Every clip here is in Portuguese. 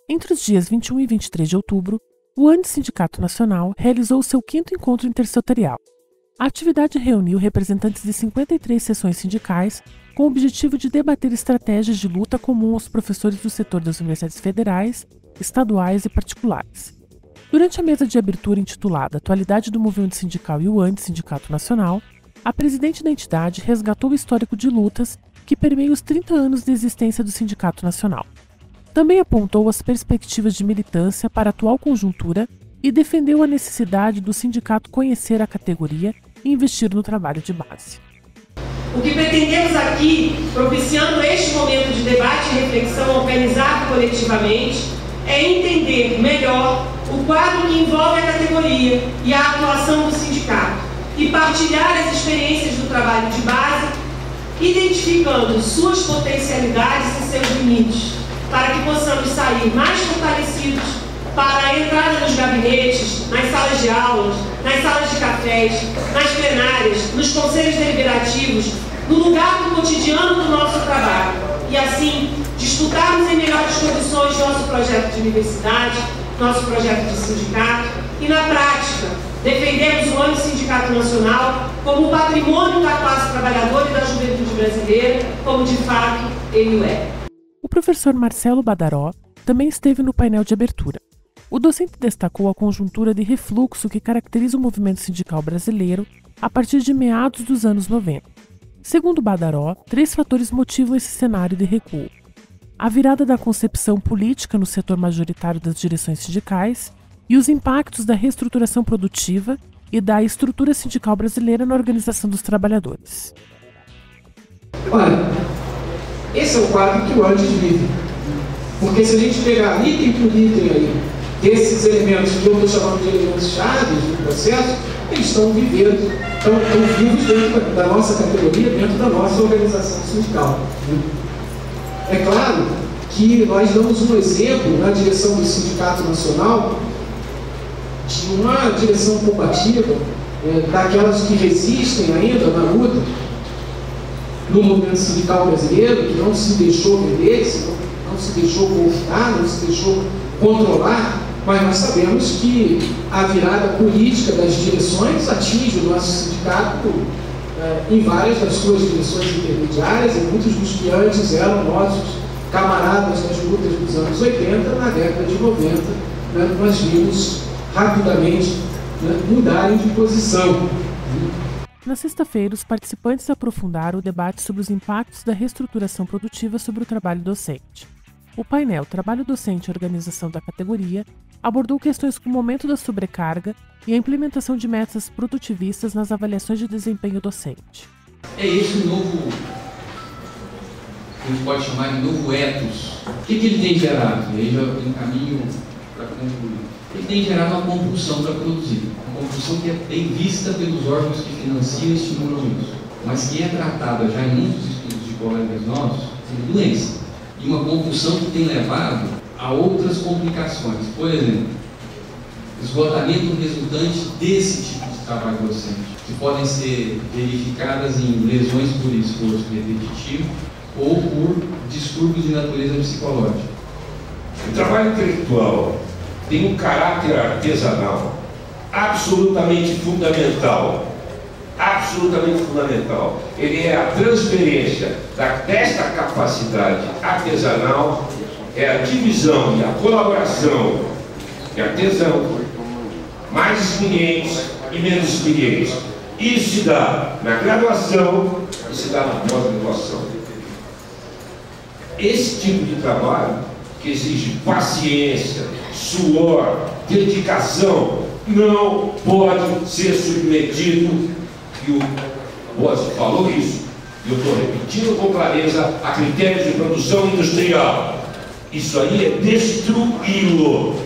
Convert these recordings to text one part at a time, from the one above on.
Entre os dias 21 e 23 de outubro, o Antissindicato Nacional realizou seu 5º encontro intersetorial. A atividade reuniu representantes de 53 seções sindicais com o objetivo de debater estratégias de luta comum aos professores do setor das universidades federais, estaduais e particulares. Durante a mesa de abertura intitulada Atualidade do Movimento Sindical e o Antissindicato Nacional, a presidente da entidade resgatou o histórico de lutas que permeia os 30 anos de existência do Sindicato Nacional. Também apontou as perspectivas de militância para a atual conjuntura e defendeu a necessidade do sindicato conhecer a categoria e investir no trabalho de base. O que pretendemos aqui, propiciando este momento de debate e reflexão organizado coletivamente, é entender melhor o quadro que envolve a categoria e a atuação do sindicato e partilhar as experiências do trabalho de base, identificando suas potencialidades e seus limites, para que possamos sair mais fortalecidos para a entrada nos gabinetes, nas salas de aulas, nas salas de cafés, nas plenárias, nos conselhos deliberativos, no lugar do cotidiano do nosso trabalho. E assim, disputarmos em melhores condições nosso projeto de universidade, nosso projeto de sindicato e, na prática, defendermos o Antissindicato Nacional como patrimônio da classe trabalhadora e da juventude brasileira, como de fato ele o é. O professor Marcelo Badaró também esteve no painel de abertura. O docente destacou a conjuntura de refluxo que caracteriza o movimento sindical brasileiro a partir de meados dos anos 90. Segundo Badaró, 3 fatores motivam esse cenário de recuo: a virada da concepção política no setor majoritário das direções sindicais e os impactos da reestruturação produtiva e da estrutura sindical brasileira na organização dos trabalhadores. Olha, esse é o quadro que o Antis vive. Porque se a gente pegar item por item aí, desses elementos que eu estou chamando de elementos chaves do processo, eles estão vivendo, estão vivos dentro da nossa categoria, dentro da nossa organização sindical. É claro que nós damos um exemplo na direção do Sindicato Nacional de uma direção combativa, daquelas que resistem ainda na luta no movimento sindical brasileiro, que não se deixou vender, não se deixou confiar, não se deixou controlar, mas nós sabemos que a virada política das direções atinge o nosso sindicato em várias das suas direções intermediárias, e muitos dos que antes eram nossos camaradas das lutas dos anos 80, na década de 90, nós vimos rapidamente mudarem de posição. Na sexta-feira, os participantes aprofundaram o debate sobre os impactos da reestruturação produtiva sobre o trabalho docente. O painel Trabalho Docente e Organização da Categoria abordou questões como o aumento da sobrecarga e a implementação de metas produtivistas nas avaliações de desempenho docente. É esse o novo, a gente pode chamar de novo ethos. O que ele tem gerado? E aí já tem um caminho para concluir. Ele tem gerado uma compulsão para produzir. Uma compulsão que é bem vista pelos órgãos que financiam e estimulam isso, mas que é tratada já em muitos estudos de colegas nossos como doença. E uma compulsão que tem levado a outras complicações. Por exemplo, esgotamento resultante desse tipo de trabalho docente, que podem ser verificadas em lesões por esforço repetitivo ou por distúrbios de natureza psicológica. O trabalho intelectual tem um caráter artesanal absolutamente fundamental. Absolutamente fundamental. Ele é a transferência desta capacidade artesanal, é a divisão e a colaboração de artesão, mais experientes e menos experientes. Isso se dá na graduação e se dá na pós-graduação. Esse tipo de trabalho, que exige paciência, suor, dedicação, não pode ser submetido, e o Boas falou isso, e eu estou repetindo com clareza, a critérios de produção industrial. Isso aí é destruí-lo.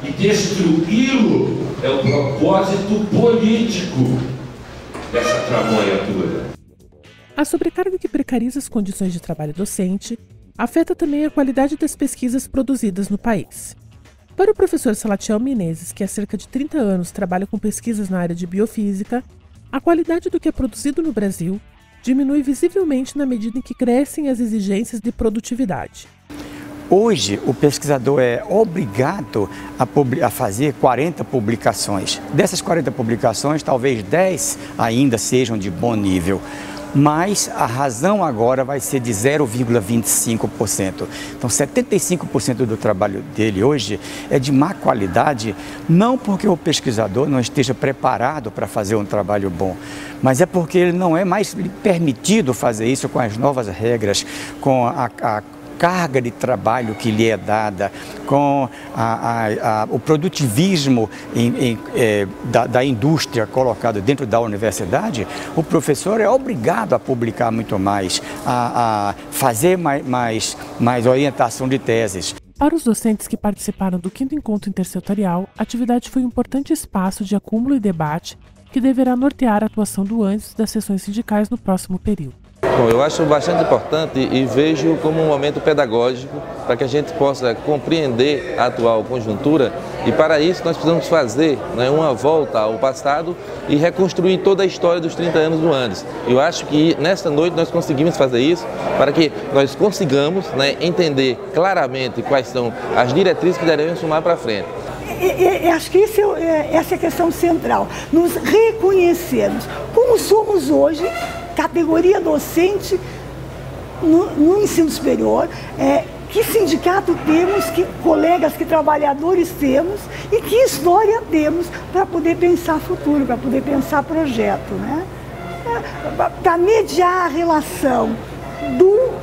E destruí-lo é o propósito político. dessa tramóia toda. A sobrecarga que precariza as condições de trabalho docente afeta também a qualidade das pesquisas produzidas no país. Para o professor Salatiel Menezes, que há cerca de 30 anos trabalha com pesquisas na área de biofísica, a qualidade do que é produzido no Brasil diminui visivelmente na medida em que crescem as exigências de produtividade. Hoje, o pesquisador é obrigado a fazer 40 publicações. Dessas 40 publicações, talvez 10 ainda sejam de bom nível. Mas a razão agora vai ser de 0,25%. Então, 75% do trabalho dele hoje é de má qualidade, não porque o pesquisador não esteja preparado para fazer um trabalho bom, mas é porque ele não é mais permitido fazer isso com as novas regras, com a carga de trabalho que lhe é dada, com o produtivismo da indústria colocado dentro da universidade. O professor é obrigado a publicar muito mais, a fazer mais orientação de teses. Para os docentes que participaram do 5º Encontro Intersetorial, a atividade foi um importante espaço de acúmulo e debate que deverá nortear a atuação do ANDES das sessões sindicais no próximo período. Bom, eu acho bastante importante e vejo como um momento pedagógico para que a gente possa compreender a atual conjuntura, e para isso nós precisamos fazer uma volta ao passado e reconstruir toda a história dos 30 anos do ANDES. Eu acho que nesta noite nós conseguimos fazer isso para que nós consigamos entender claramente quais são as diretrizes que devemos tomar para frente. Acho que essa é a questão central, nos reconhecermos como somos hoje, categoria docente no ensino superior, que sindicato temos, que colegas, que trabalhadores temos e que história temos para poder pensar futuro, para poder pensar projeto, né? Para mediar a relação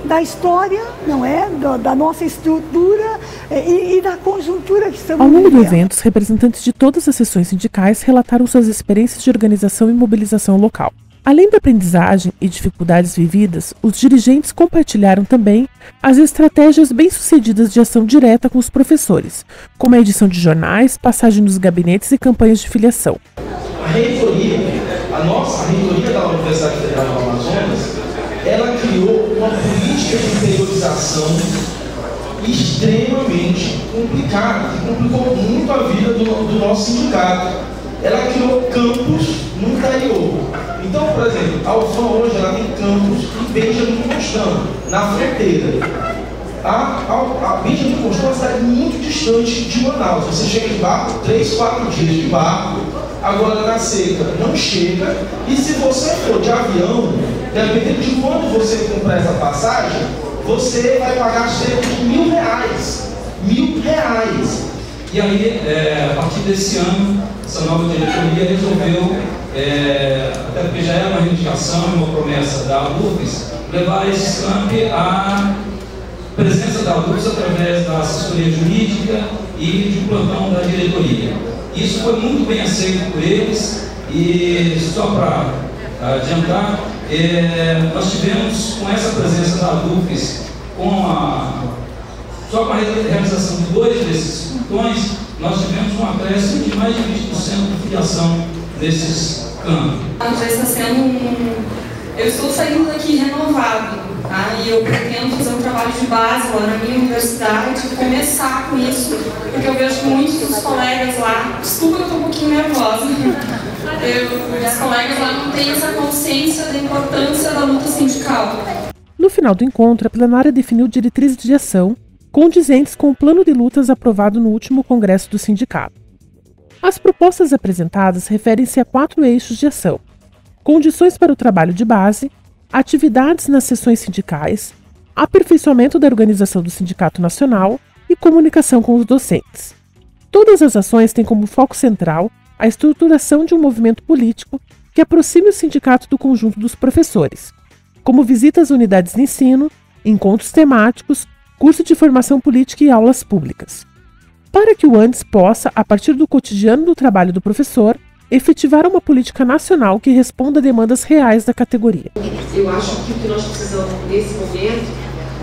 da história, não é? Da nossa estrutura e da conjuntura que estamos vivendo. Ao longo do evento, os representantes de todas as seções sindicais relataram suas experiências de organização e mobilização local. Além da aprendizagem e dificuldades vividas, os dirigentes compartilharam também as estratégias bem-sucedidas de ação direta com os professores, como a edição de jornais, passagem nos gabinetes e campanhas de filiação. A reitoria da Universidade Federal do Amazonas, ela criou uma política de interiorização extremamente complicada, que complicou muito a vida do nosso sindicato. Ela criou campus no interior. Então, por exemplo, a UFAM hoje ela tem campus em Benjamin Constant, na fronteira. A Benjamin Constant é uma cidade muito distante de Manaus. Você chega de barco, 3, 4 dias de barco. Agora na seca não chega. E se você for de avião, dependendo de quando você comprar essa passagem, você vai pagar cerca de R$1.000. R$1.000. E aí, a partir desse ano, essa nova diretoria resolveu, até porque já era uma reivindicação e uma promessa da UFES, levar esse camp à presença da UFES através da assessoria jurídica e de um plantão da diretoria. Isso foi muito bem aceito por eles, e só para adiantar, nós tivemos com essa presença da UFES, só com a realização de 2 desses plantões, nós tivemos um acréscimo de mais de 20% de filiação desses campos. Já está sendo eu estou saindo daqui renovado, tá? E eu pretendo fazer um trabalho de base lá na minha universidade, começar com isso, porque eu vejo que muitos dos colegas lá, desculpa que eu estou um pouquinho nervosa, os colegas lá não têm essa consciência da importância da luta sindical. No final do encontro, a plenária definiu diretrizes de ação condizentes com o plano de lutas aprovado no último congresso do sindicato. As propostas apresentadas referem-se a 4 eixos de ação: condições para o trabalho de base, atividades nas seções sindicais, aperfeiçoamento da organização do Sindicato Nacional e comunicação com os docentes. Todas as ações têm como foco central a estruturação de um movimento político que aproxime o sindicato do conjunto dos professores, como visitas a unidades de ensino, encontros temáticos, curso de formação política e aulas públicas. Para que o ANDES possa, a partir do cotidiano do trabalho do professor, efetivar uma política nacional que responda a demandas reais da categoria. Eu acho que o que nós precisamos nesse momento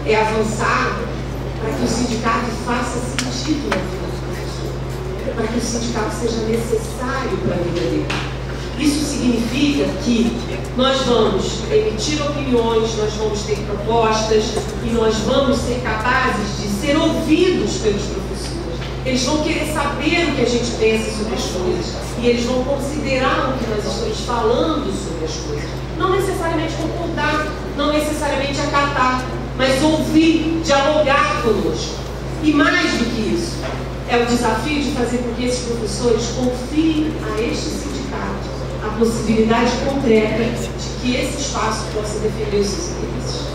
é avançar para que o sindicato faça sentido na vida do professor, para que o sindicato seja necessário para a vida dele. Isso significa que nós vamos emitir opiniões, nós vamos ter propostas e nós vamos ser capazes de ser ouvidos pelos professores. Eles vão querer saber o que a gente pensa sobre as coisas e eles vão considerar o que nós estamos falando sobre as coisas. Não necessariamente concordar, não necessariamente acatar, mas ouvir, dialogar conosco. E mais do que isso, é o desafio de fazer com que esses professores confiem a este sindicato a possibilidade concreta de que esse espaço possa defender os seus interesses.